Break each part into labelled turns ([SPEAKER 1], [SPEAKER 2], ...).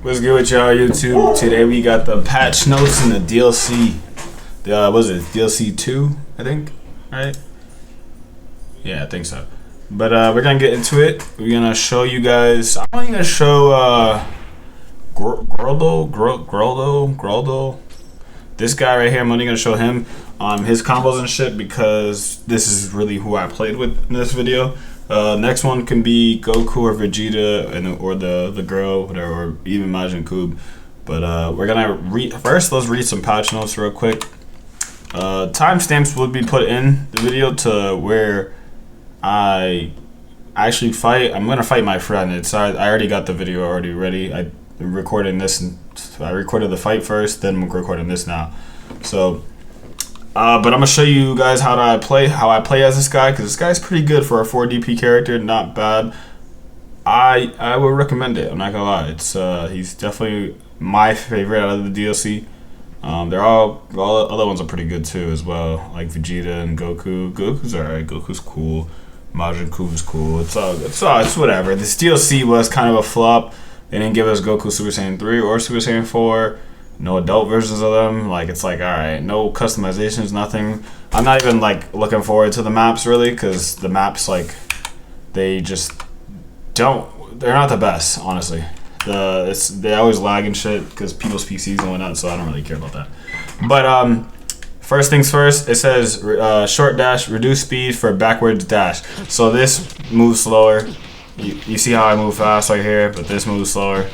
[SPEAKER 1] What's good with y'all, YouTube? Today we got the patch notes and the DLC. Was it DLC 2? I think, right? Yeah, I think so. But we're gonna get into it. We're gonna show you guys. I'm only gonna show Groldo. This guy right here. I'm only gonna show him his combos and shit because this is really who I played with in this video. Next one can be Goku or Vegeta or the girl, whatever, or even Majin Cube. But we're gonna first. Let's read some patch notes real quick. Timestamps will be put in the video to where I actually fight. I'm gonna fight my friend. I already got the video already ready. I'm recording this. I recorded the fight first, then I'm recording this now. So. But I'm gonna show you guys how I play as this guy, because this guy's pretty good for a 4 DP character. Not bad. I would recommend it. I'm not gonna lie. He's definitely my favorite out of the DLC. All the other ones are pretty good too as well, like Vegeta and Goku. Goku's alright. Goku's cool. Majin Cube's cool. It's whatever. This DLC was kind of a flop. They didn't give us Goku Super Saiyan 3 or Super Saiyan 4. No adult versions of them. It's like, alright, no customizations, nothing. I'm not even looking forward to the maps really, because the maps they just they're not the best, honestly. They always lag and shit because people's PCs and whatnot, so I don't really care about that. But first things first, it says short dash, reduce speed for backwards dash. So this moves slower. You see how I move fast right here, but this moves slower.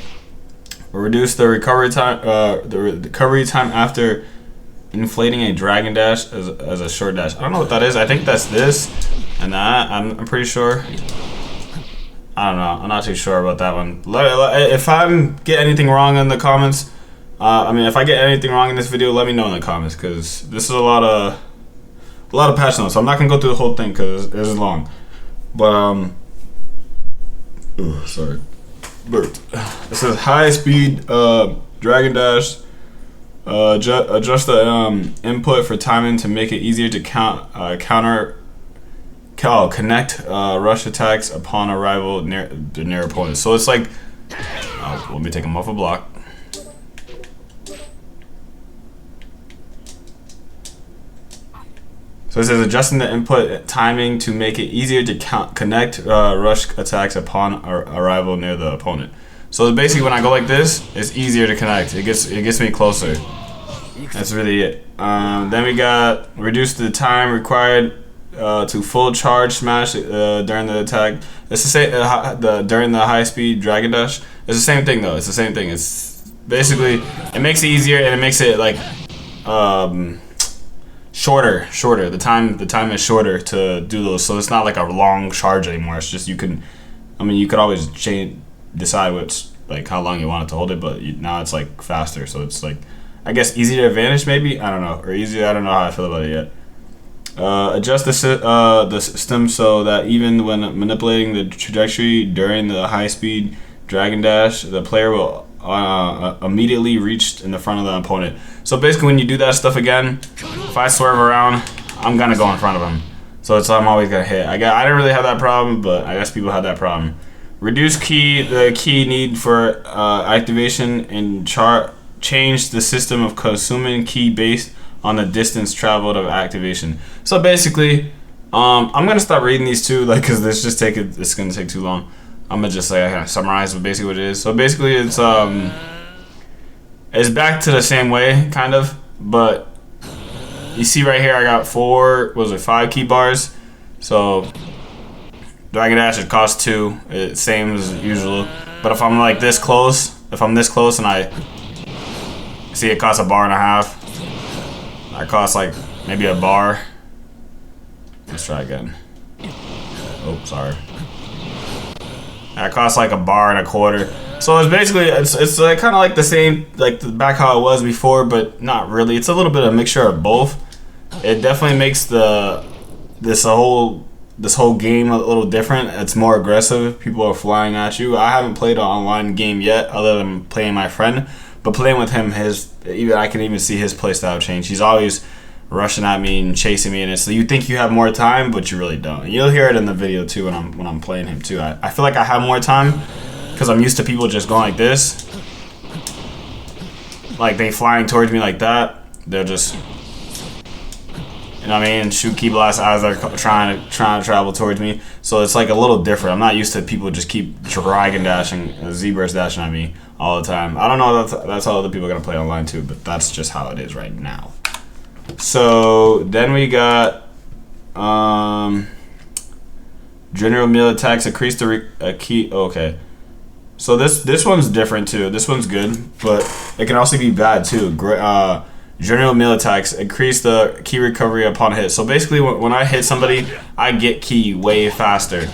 [SPEAKER 1] Reduce the recovery time after inflating a dragon dash as a short dash. I don't know what that is. I think that's this and that. I'm pretty sure. I don't know. I'm not too sure about that one. If I get anything wrong in the comments, if I get anything wrong in this video, let me know in the comments, because this is a lot of patch notes. So I'm not gonna go through the whole thing because it is long. But sorry. It says high speed dragon dash. Adjust the input for timing to make it easier to connect rush attacks upon arrival near opponent. So it's like, let me take him off a block. So it says adjusting the input timing to make it easier to connect rush attacks upon arrival near the opponent. So basically, when I go like this, it's easier to connect. It gets me closer. That's really it. Then we got reduce the time required to full charge smash during the attack. It's the same during the high speed dragon dash. It's the same thing though. It's the same thing. It's basically, it makes it easier and it makes it shorter. The time is shorter to do those, so it's not like a long charge anymore. It's just you could always decide how long you want it to hold it, but now it's faster, so it's I guess easy to advantage maybe. I don't know, or easy. I don't know how I feel about it yet. Adjust the system so that even when manipulating the trajectory during the high speed dragon dash, the player will immediately reach in the front of the opponent. So basically, when you do that stuff again, if I swerve around, I'm gonna go in front of him. So I'm always gonna hit. I didn't really have that problem, but I guess people had that problem. Reduce the key need for activation and change the system of consuming key based on the distance traveled of activation. So basically, I'm gonna stop reading these two, because it's gonna take too long. I'm gonna just summarize basically what it is. So basically, it's back to the same way, kind of, but you see right here, I got 5 key bars. So dragon dash, it costs 2, it's same as usual. But if I'm this close, and I see it costs 1.5 bars, that costs maybe a bar. Let's try again. Oh, sorry. That costs 1.25 bars. So it's basically it's kind of the same, back how it was before, but not really. It's a little bit of a mixture of both. It definitely makes this whole game a little different. It's more aggressive. People are flying at you. I haven't played an online game yet, other than playing my friend. But playing with him, I can even see his playstyle change. He's always rushing at me and chasing me, and so you think you have more time, but you really don't. And you'll hear it in the video too when I'm playing him too. I feel like I have more time because I'm used to people just going like this, like they flying towards me like that, they'll just, you know what I mean, shoot ki blast as they're trying to travel towards me. So it's like a little different. I'm not used to people just keep dragon dashing, Z-burst dashing at me all the time. I don't know if that's how other people are gonna play online too, but that's just how it is right now. So then we got general melee attacks increase the key. Okay, so this one's different too. This one's good, but it can also be bad too. General melee attacks increase the key recovery upon hit. So basically, when I hit somebody, I get key way faster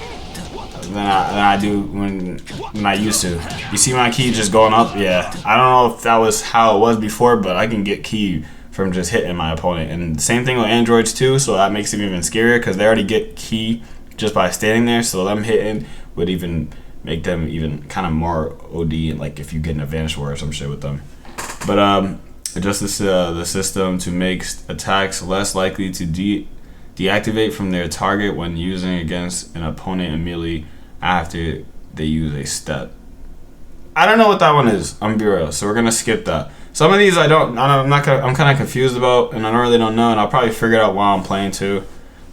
[SPEAKER 1] than I do when I used to. You see my key just going up? Yeah. I don't know if that was how it was before, but I can get key from just hitting my opponent. And same thing with androids too, so that makes them even scarier because they already get key just by standing there. So them hitting would even make them even kind of more OD, like if you get an advantage war or some shit with them. But adjust the system to make attacks less likely to deactivate from their target when using against an opponent immediately after they use a step. I don't know what that one is. I'm gonna be real, so we're gonna skip that. Some of these I'm kind of confused about, and I really don't know, and I'll probably figure it out while I'm playing too.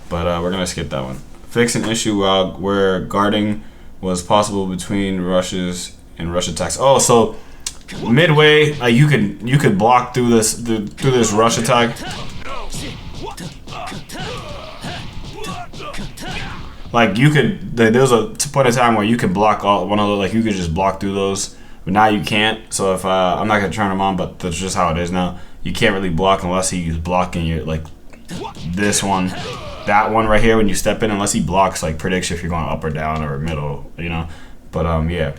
[SPEAKER 1] But we're gonna skip that one. Fix an issue where guarding was possible between rushes and rush attacks. Oh, so midway, you could block through this rush attack. Like you could, there was a point in time where you could block one of those, like you could just block through those, but now you can't. So if I'm not gonna turn them on, but that's just how it is now. You can't really block unless he's blocking you, like this one, that one right here when you step in, unless he blocks, like predicts if you're going up or down or middle, you know. But yeah.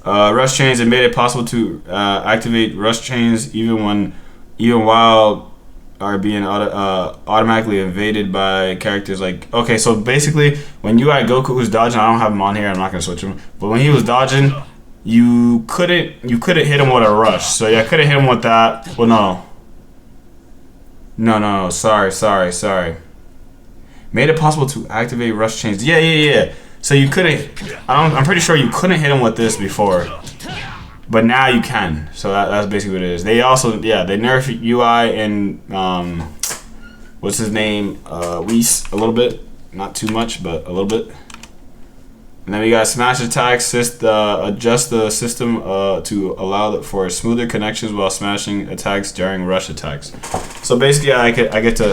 [SPEAKER 1] Rush chains, it made it possible to activate rush chains even while are being automatically evaded by characters like. Okay, so basically when you had Goku who's dodging, I don't have him on here, I'm not gonna switch him, but when he was dodging, you couldn't hit him with a rush. So yeah, I couldn't hit him with that. Well, no, sorry. Made it possible to activate rush chains. Yeah. So you couldn't, I'm pretty sure you couldn't hit him with this before, but now you can. So that's basically what it is. They also, yeah, they nerf UI and what's his name, Whis a little bit, not too much, but a little bit. And then we got smash attacks. Adjust the system to allow for smoother connections while smashing attacks during rush attacks. So basically, I get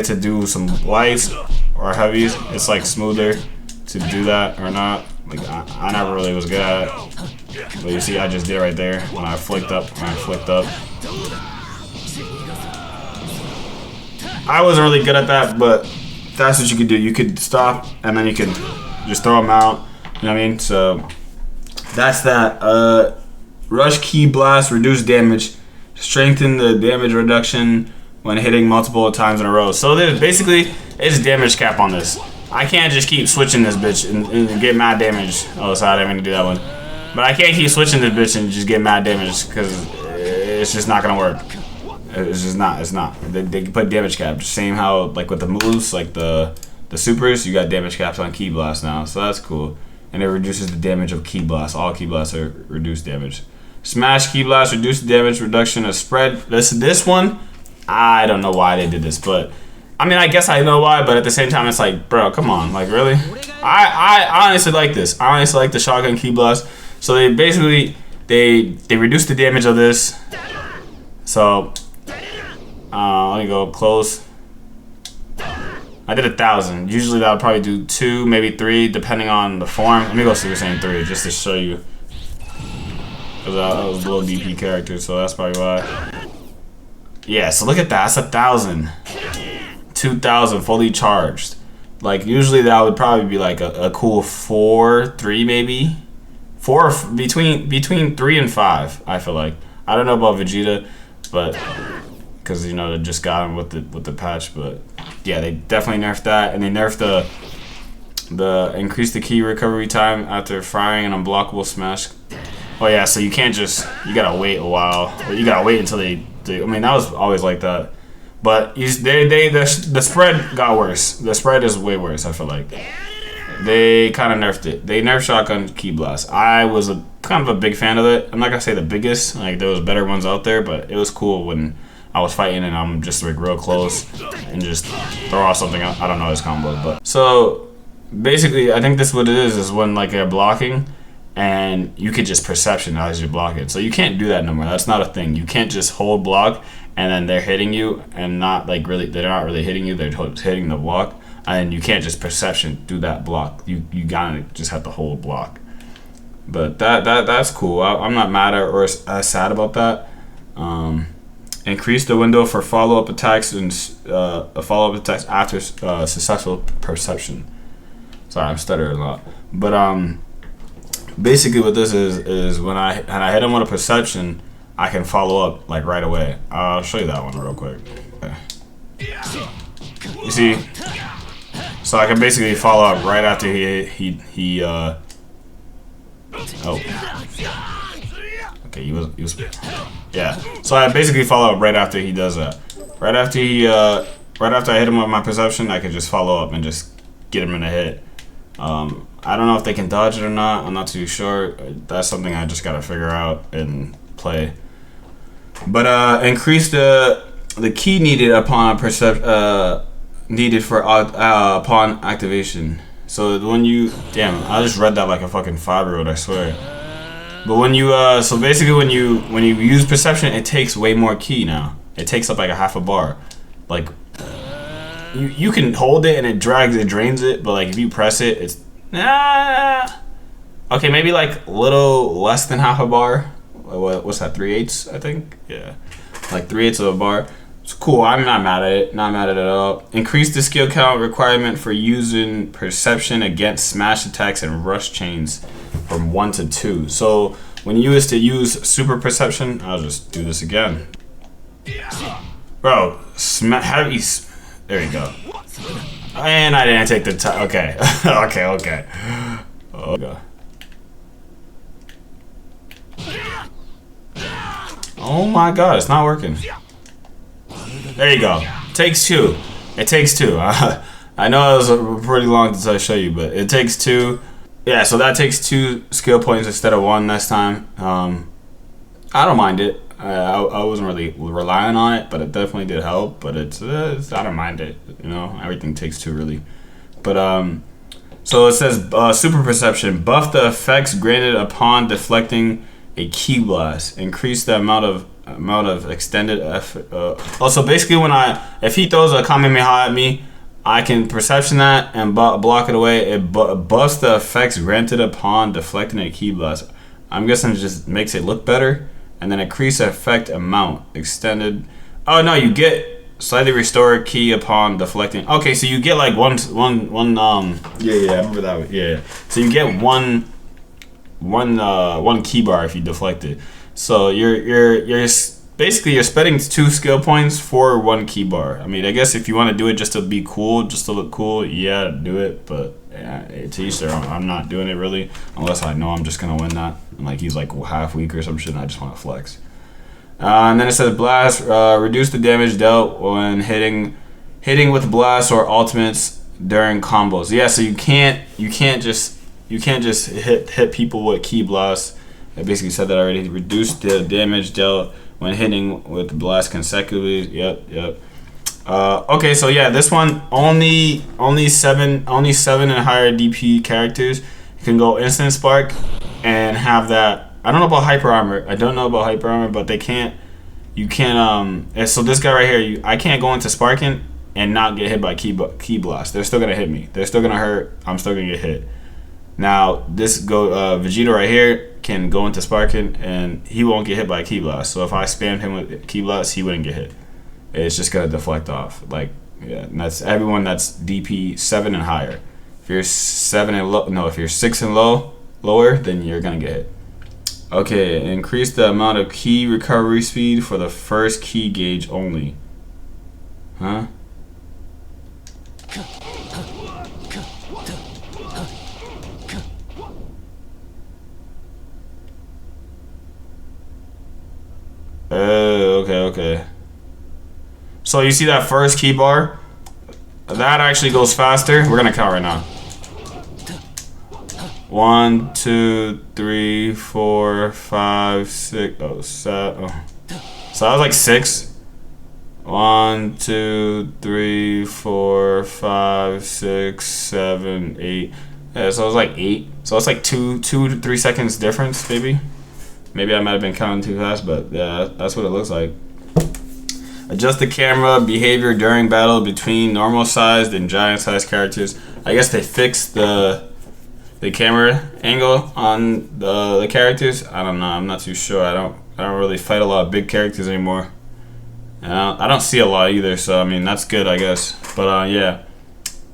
[SPEAKER 1] to do some lights or heavies. It's like smoother to do that or not. Like I never really was good at it, but you see I just did it right there when I flicked up. I wasn't really good at that, but that's what you could do. You could stop and then you can just throw them out. You know what I mean? So that's that. Rush ki blast, reduce damage, strengthen the damage reduction when hitting multiple times in a row. So there's basically it's damage cap on this. I can't just keep switching this bitch and get mad damage. Oh, sorry, I didn't mean to do that one. But I can't keep switching this bitch and just get mad damage because it's just not gonna work. It's just not. It's not. They put damage cap. Same how like with the moves, like the supers, you got damage caps on ki blast now, so that's cool. And it reduces the damage of ki blast. All ki blasts are reduced damage. Smash ki blast, reduce damage reduction of spread. This one, I don't know why they did this, but I mean, I guess I know why, but at the same time, it's like, bro, come on, like, really? I honestly like this. I honestly like the shotgun ki blast. So they basically, they reduce the damage of this. So, let me go close. I did 1,000. Usually that would probably do 2, maybe 3, depending on the form. Let me go Super Saiyan 3, just to show you. Because I was a low DP character, so that's probably why. Yeah, so look at that, that's 1,000. 2,000 fully charged. Like usually that would probably be like a cool 4, 3 maybe. 4 between 3 and 5. I feel like. I don't know about Vegeta, but because you know they just got him with the patch. But yeah, they definitely nerfed that, and they nerfed the increase the key recovery time after firing an unblockable smash. Oh yeah, so you can't just gotta wait a while, or you gotta wait until they I mean that was always like that. But the spread got worse. The spread is way worse, I feel like. they kind of nerfed it. They nerfed shotgun key blast. I was kind of a big fan of it. I'm not gonna say the biggest. Like there was better ones out there, but it was cool when I was fighting and I'm just like real close and just throw off something. I don't know his combos, but so basically, I think this what it is when like you're blocking and you could just perception as you block it. So you can't do that no more. That's not a thing. You can't just hold block and then they're hitting you and not like really. They're not really hitting you. They're hitting the block. And you can't just perception through that block. You gotta just have to hold block. But that's cool. I'm not mad at or sad about that. Increase the window for follow-up attacks and follow-up attacks after successful perception. Sorry, I'm stuttering a lot. But basically what this is when I hit him with a perception, I can follow up like right away. I'll show you that one real quick. Okay. You see. So I can basically follow up right after he oh. Okay, he was yeah. So I basically follow up right after he does that. Right after I hit him with my perception, I can just follow up and just get him in a hit. I don't know if they can dodge it or not. I'm not too sure. That's something I just gotta figure out and play. But increase the key needed upon needed for upon activation. So when you I just read that like a fucking 5-year-old, I swear. But when you so basically when you use perception, it takes way more key now. It takes up like a half a bar. Like you can hold it and it drains it, but like if you press it, it's okay, maybe like a little less than half a bar. What's that? 3/8, I think. Yeah, like 3/8 of a bar. It's cool. I'm not mad at it. Not mad at it at all. Increase the skill count requirement for using perception against smash attacks and rush chains from 1 to 2. So when you used to use super perception, I'll just do this again. Bro, heavy. There you go. And I didn't take the time. Okay. okay. Oh, God. Oh my God, it's not working. There you go. Takes 2. It takes 2. I know it was pretty long to show you, but it takes 2. Yeah, so that takes 2 skill points instead of 1 this time. I don't mind it. I wasn't really relying on it, but it definitely did help. But it's I don't mind it. You know, everything takes 2 really. But so it says super perception. Buff the effects granted upon deflecting a key blast. Increase the amount of extended also basically if he throws a Kamehameha at me, I can perception that and block it away. It buffs the effects granted upon deflecting a key blast. I'm guessing it just makes it look better. And then increase effect amount extended. Oh no, you get slightly restore key upon deflecting. Okay, so you get like one yeah, I remember that. Yeah. So you get one key bar if you deflect it. So you're basically you're spending 2 skill points for 1 key bar. I mean, I guess if you want to do it just to be cool, just to look cool, yeah, do it. But yeah, to each their own. I'm not doing it really unless I know I'm just gonna win that. And like he's like half weak or some shit, and I just want to flex. And then it says blast. Reduce the damage dealt when hitting with blast or ultimates during combos. Yeah, so you can't just hit people with key blasts. I basically said that already. Reduce the damage dealt when hitting with blast consecutively. Yep. Okay, so yeah, this one only 7 and higher DP characters can go instant spark and have that. I don't know about hyper armor. But they can't. You can't. So this guy right here, I can't go into sparking and not get hit by key blast. They're still gonna hit me. They're still gonna hurt. I'm still gonna get hit. Now this Vegeta right here can go into sparking and he won't get hit by key blast. So if I spammed him with key blast, he wouldn't get hit. It's just gonna deflect off. Like yeah, and that's everyone that's DP 7 and higher. If you're 7 and low, no, if you're 6 and lower, then you're gonna get hit. Okay, increase the amount of key recovery speed for the first key gauge only. Huh? Okay. So you see that first key bar? That actually goes faster. We're gonna count right now. 1, 2, 3, 4, 5, 6. Oh, 7. Oh. So I was like 6. 1, 2, 3, 4, 5, 6, 7, 8. Yeah, so it was like 8. So it's like 2 to 3 seconds difference, maybe. Maybe I might have been counting too fast, but yeah, that's what it looks like. Adjust the camera behavior during battle between normal sized and giant sized characters. I guess they fixed the camera angle on the characters. I don't know. I'm not too sure. I don't really fight a lot of big characters anymore. And I don't see a lot either. So I mean that's good, I guess. But yeah.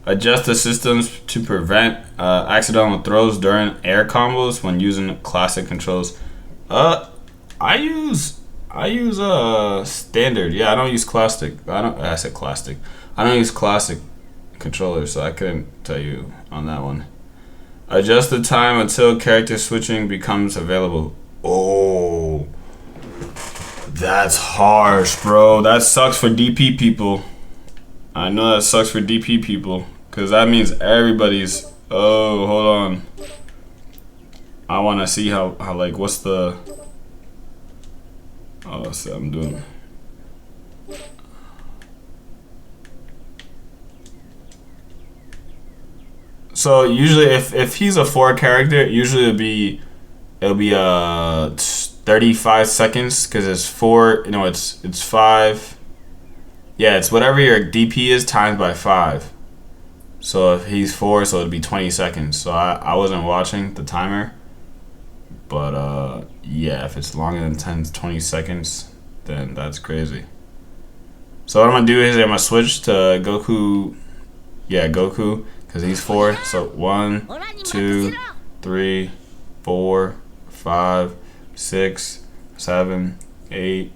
[SPEAKER 1] Adjust the systems to prevent accidental throws during air combos when using classic controls. I use standard. Yeah, I don't use classic. I said classic. I don't use classic controllers, so I couldn't tell you on that one. Adjust the time until character switching becomes available. Oh, that's harsh, bro. That sucks for DP people. I know that sucks for DP people, cause that means everybody's. Oh, hold on. I want to see how like what's the. Oh, that's what I'm doing. So usually, if he's a 4 character, usually it'll be 35 seconds because it's 4. You know, it's 5. Yeah, it's whatever your DP is times by 5. So if he's 4, so it'd be 20 seconds. So I wasn't watching the timer. But yeah, if it's longer than 10 to 20 seconds, then that's crazy. So what I'm gonna do is I'm gonna switch to Goku. Yeah, Goku, because he's 4. So 1, 2, 3, 4, 5, 6, 7, 8,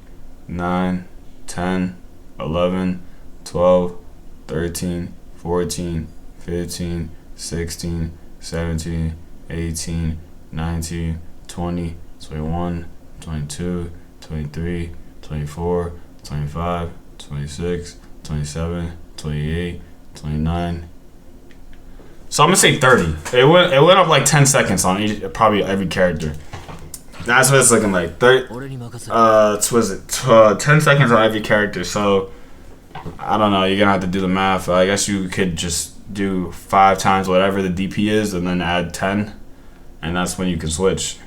[SPEAKER 1] 9, 10, 11, 12, 13, 14, 15, 16, 17, 18, 19, 20, 21, 22, 23, 24, 25, 26, 27, 28, 29. So I'm gonna say 30. It went up like 10 seconds on probably every character. That's what it's looking like. 30. Was it 10 seconds on every character? So I don't know. You're gonna have to do the math. I guess you could just do 5 times whatever the DP is, and then add 10, and that's when you can switch.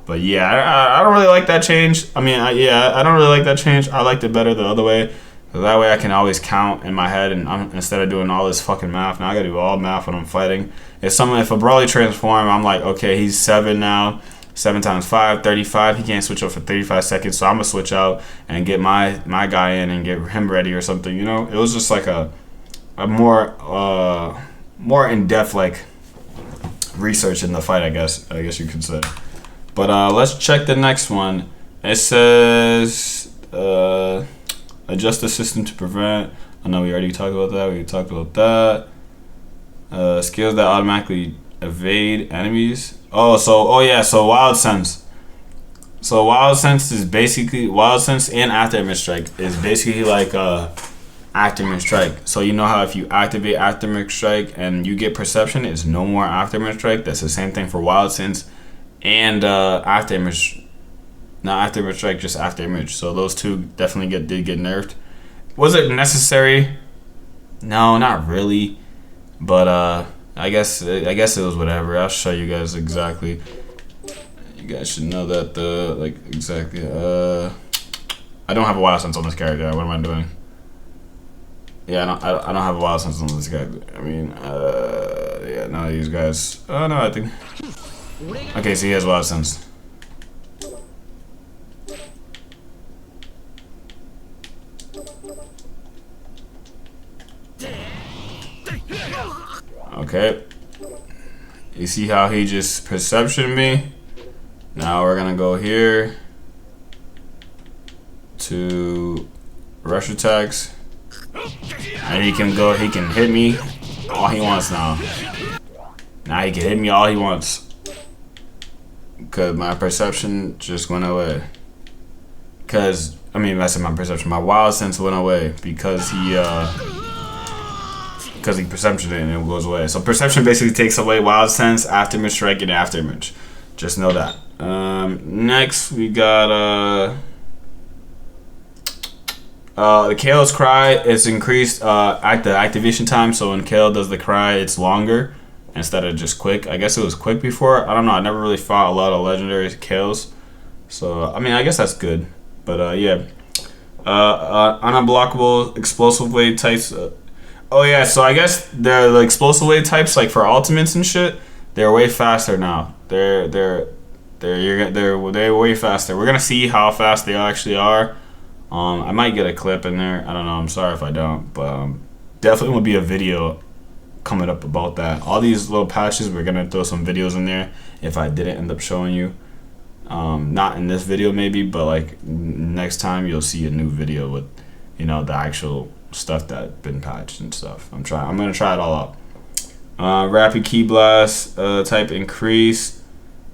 [SPEAKER 1] But yeah, I don't really like that change. I mean, I don't really like that change. I liked it better the other way. So that way I can always count in my head, and instead of doing all this fucking math, now I gotta do all math when I'm fighting. If a Broly transform, I'm like, okay, he's 7 now. 7 times 5, 35. He can't switch up for 35 seconds, so I'm gonna switch out and get my guy in and get him ready or something. You know, it was just like a more in depth like research in the fight. I guess you could say. But let's check the next one. It says adjust the system to prevent. I know we already talked about that. Skills that automatically evade enemies. So Wild Sense. So Wild Sense is basically Wild Sense and Afterimage Strike is basically like Afterimage Strike. So you know how if you activate Afterimage Strike and you get Perception, it's no more Afterimage Strike. That's the same thing for Wild Sense and Afterimage. Not Afterimage Strike, just Afterimage. So those two definitely did get nerfed. Was it necessary? No, not really. But I guess it was whatever. I'll show you guys exactly. You guys should know that exactly. I don't have a Wild Sense on this character. What am I doing? Yeah, I don't have a Wild Sense on this character. I mean, yeah, none of these guys. Oh no, I think. Okay, so he has Wild Sense. Okay. You see how he just perceptioned me? Now we're gonna go here to rush attacks. And he can hit me all he wants now. Now he can hit me all he wants. Cause my perception just went away. Cause I mean, that's my perception. My Wild Sense went away because he because he perception it and it goes away. So perception basically takes away wild sense, aftermath strike, and afterimage. Just know that. Next we got the Kale's cry is increased at the activation time. So when Kale does the cry, it's longer instead of just quick. I guess it was quick before. I don't know. I never really fought a lot of legendary Kales, so I mean I guess that's good. But yeah, unblockable explosive wave types. Oh yeah, so I guess the explosive wave types, like for ultimates and shit, they're way faster now. They're way faster. We're gonna see how fast they actually are. I might get a clip in there. I don't know. I'm sorry if I don't, but definitely will be a video coming up about that. All these little patches, we're gonna throw some videos in there if I didn't end up showing you. Not in this video maybe, but like next time you'll see a new video with, you know, the actual stuff that been patched and stuff. I'm gonna try it all out. Rapid key blast type increase.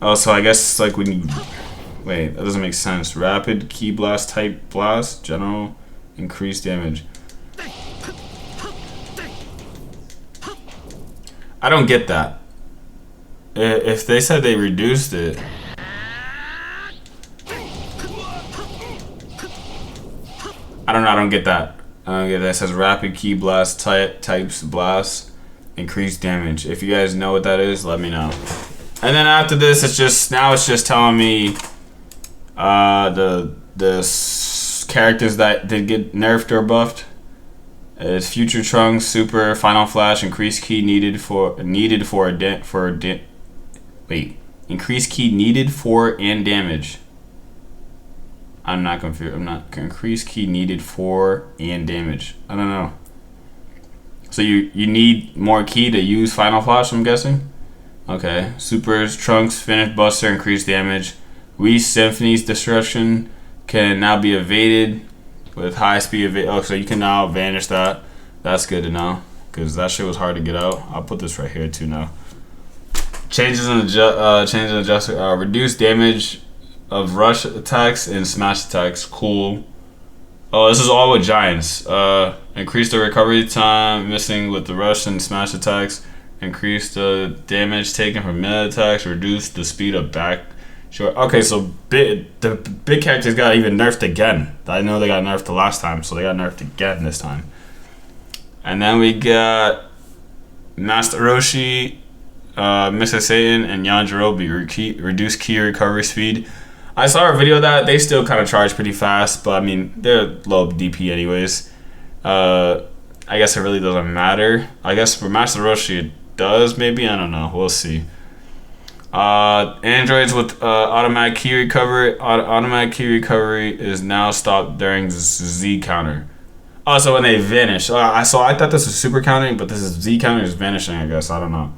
[SPEAKER 1] Oh, so I guess like when you wait, that doesn't make sense. Rapid key blast type blast, general increased damage. I don't get that. If they said they reduced it, I don't know. I don't get that. I don't get that. It says rapid key blast types blast increased damage. If you guys know what that is, let me know. And then after this, it's just telling me the characters that did get nerfed or buffed. It's Future Trunks, Super, Final Flash, increased key increased key needed for and damage. I'm not confused. Increased key needed for and damage. I don't know. So you need more key to use Final Flash, I'm guessing. Okay. Super's Trunks, Finish Buster, increased damage. Wii Symphony's Destruction can now be evaded with high speed evade. Oh, so you can now vanish that. That's good to know, because that shit was hard to get out. I'll put this right here too now. Changes in adjustment. Reduce damage of rush attacks and smash attacks. Cool. Oh, this is all with giants. Increase the recovery time missing with the rush and smash attacks. Increase the damage taken from melee attacks. Reduce the speed of back. Sure. Okay, so the big characters got even nerfed again. I know they got nerfed the last time, so they got nerfed again this time. And then we got Master Roshi, Mr. Satan, and Yajirobe. Reduce key recovery speed. I saw a video of that. They still kind of charge pretty fast, but I mean, they're low DP anyways. I guess it really doesn't matter. I guess for Master Roshi it does, maybe. I don't know. We'll see. Androids with automatic key recovery. Automatic key recovery is now stopped during Z counter. Oh, so when they vanish. So I thought this was super counting, but this is Z counter is vanishing, I guess. I don't know.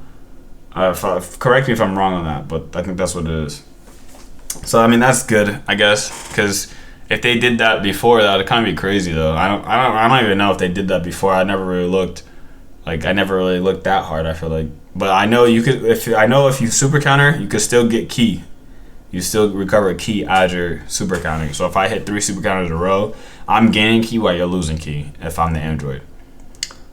[SPEAKER 1] Correct me if I'm wrong on that, but I think that's what it is. So I mean that's good, I guess, because if they did that before, that would kind of be crazy though. I don't even know if they did that before. I never really looked. Like I never really looked that hard. I feel like, but I know you could. If you super counter, you could still get key. You still recover a key as you're super countering. So if I hit 3 super counters in a row, I'm gaining key while you're losing key. If I'm the android.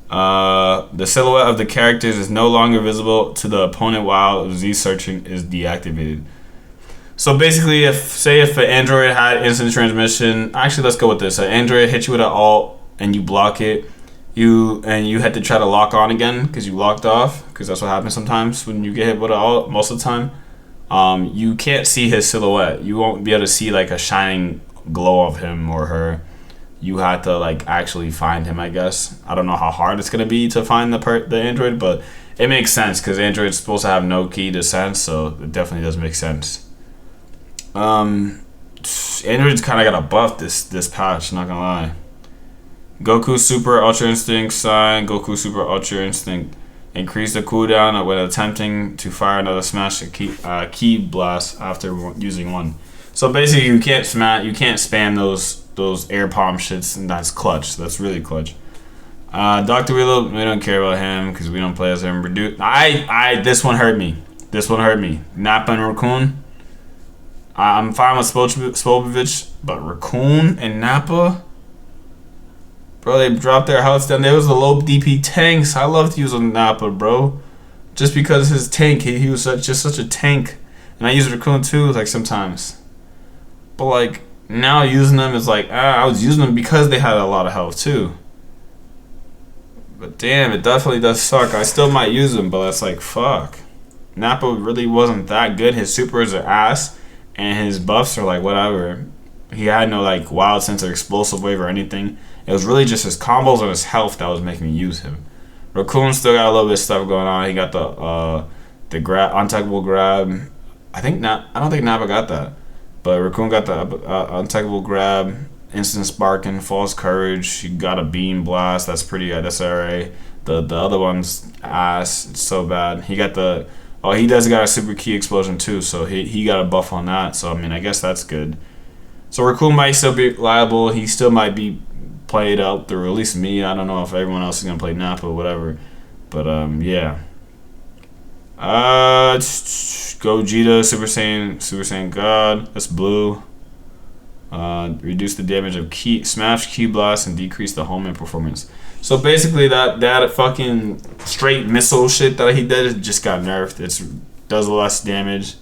[SPEAKER 1] The silhouette of the characters is no longer visible to the opponent while Z searching is deactivated. So basically, if an android had instant transmission, actually let's go with this. An android hits you with an alt and you block it, you had to try to lock on again because you locked off, because that's what happens sometimes when you get hit with an alt. Most of the time, you can't see his silhouette. You won't be able to see like a shining glow of him or her. You have to like actually find him, I guess. I don't know how hard it's gonna be to find the android, but it makes sense because android's supposed to have no key to sense, so it definitely does make sense. Android's kind of got a buff this patch, not gonna lie. Goku Super Ultra Instinct sign. Goku Super Ultra Instinct increase the cooldown when attempting to fire another smash key blast after using one. So basically, you can't spam those air palm shits, and that's clutch. That's really clutch. Dr. Willow, we don't care about him because we don't play as him. This one hurt me. Nappa and Raccoon. I'm fine with Spopovich, but Raccoon and Nappa. Bro, they dropped their health down. There was the low DP tanks. I loved using Nappa, bro. Just because his tank, he was just such a tank. And I use Raccoon too, like sometimes. But like now using them is like I was using them because they had a lot of health too. But damn, it definitely does suck. I still might use them, but that's like fuck. Nappa really wasn't that good. His supers are ass, and his buffs are like whatever. He had no like wild sense of explosive wave or anything. It was really just his combos and his health that was making me use him. Raccoon still got a little bit of stuff going on. He got the grab, untechable grab. I don't think Nappa got that, but Raccoon got the untechable grab, instant sparking, false courage. He got a beam blast. That's pretty. That's alright. The other one's ass. It's so bad. He got the. Oh, he does got a super key explosion too. So he got a buff on that. So I mean, I guess that's good. So Raccoon might still be liable. He still might be played out through at least me. I don't know if everyone else is gonna play Nappa or whatever. But yeah. Gogeta, Super Saiyan God. That's blue. Reduce the damage of smash, key blast, and decrease the homing performance. So basically, that fucking straight missile shit that he did just got nerfed. It does less damage,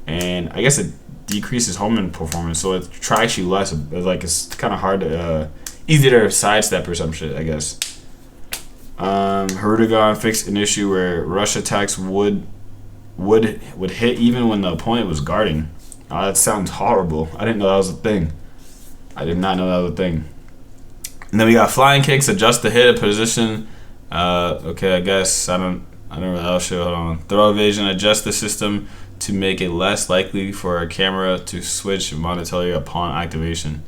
[SPEAKER 1] and I guess it decreases homing performance. So it tracks you less. It's kind of hard to easier to sidestep or some shit, I guess. Hirudegan fixed an issue where rush attacks would hit even when the opponent was guarding. That sounds horrible. I didn't know that was a thing. I did not know that was a thing. And then we got flying kicks, adjust the hit position. Okay, I guess I don't really know. Hold on. Throw evasion, adjust the system to make it less likely for a camera to switch momentarily upon activation.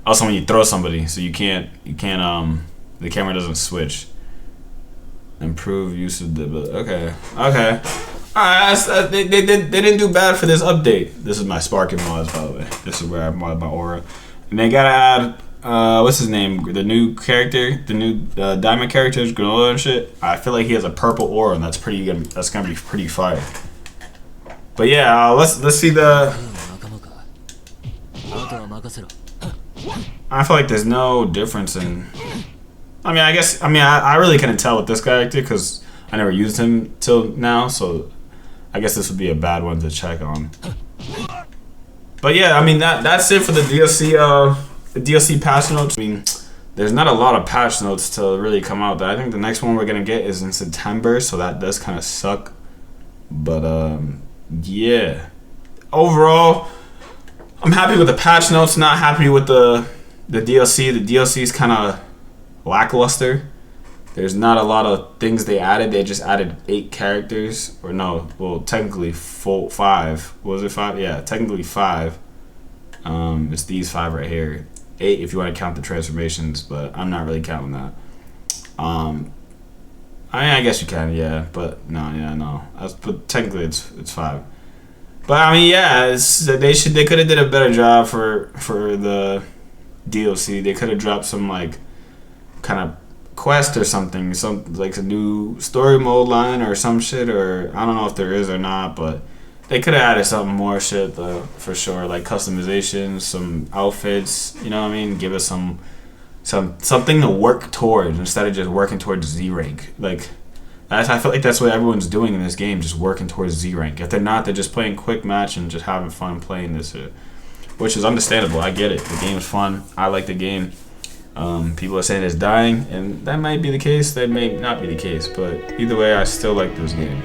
[SPEAKER 1] Also, when you throw somebody, so you can't the camera doesn't switch. Improve use of the okay. Alright, they didn't do bad for this update. This is my sparking mods, by the way. This is where I mod my aura. And they gotta add what's his name? The new character, the new diamond characters, Granola and shit. I feel like he has a purple aura, and that's gonna be pretty fire. But yeah, let's see the. I feel like there's no difference in. I really couldn't tell with this character because I never used him till now, so I guess this would be a bad one to check on. But yeah, I mean that's it for the DLC patch notes. I mean, there's not a lot of patch notes to really come out. I think the next one we're gonna get is in September, so that does kind of suck. But yeah, overall, I'm happy with the patch notes. Not happy with the DLC. The DLC is kind of lackluster. There's not a lot of things they added. They just added 8 characters, or no, well, technically 5. Was it 5? Yeah, technically 5. It's these 5 right here. 8 if you want to count the transformations, but I'm not really counting that. I guess you can, yeah, but no. But technically it's 5. But I mean, yeah, they could have did a better job for the DLC. They could have dropped some like kind of quest or something, like a new story mode line or some shit, or I don't know if there is or not, but they could have added something more shit though, for sure, like customization, some outfits, you know what I mean? Give us something to work towards instead of just working towards Z rank. Like I feel like that's what everyone's doing in this game, just working towards Z rank. If they're not, they're just playing quick match and just having fun playing this, which is understandable. I get it. The game is fun. I like the game. People are saying it's dying, and that might be the case. That may not be the case, but either way, I still like this game.